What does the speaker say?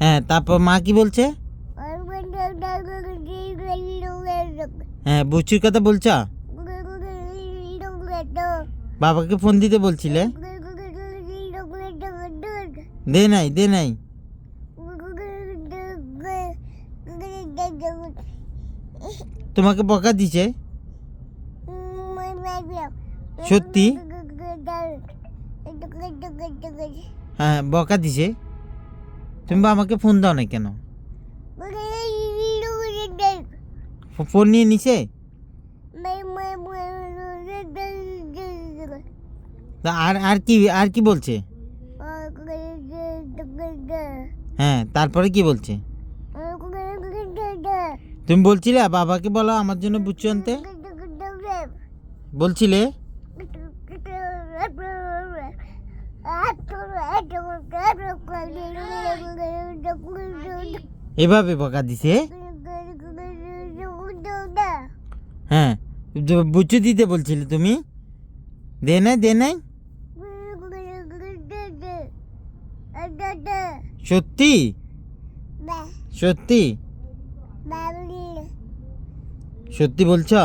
হ্যাঁ, তারপর মা কি বলছে? হ্যাঁ, বুচির কথা বলছ? বাবাকে ফোন দিতে বলছিলে? দে নাই তোমাকে বকা দিছে? সত্যি? হ্যাঁ, বকা দিছে। তুমি আমাকে ফোন দাও না কেন? ফোন নিয়ে নিছে? আর কি বলছে? হ্যাঁ, তারপরে কি বলছে? তুমি বলছিলে বাবাকে বলো আমার জন্য বুচ্চু আনতে, বলছিলে? এভাবে বকা দিছে? হ্যাঁ, বুচ্চু দিতে বলছিলে তুমি? দে নাই? সত্যি? সত্যি? সত্যি বলছো?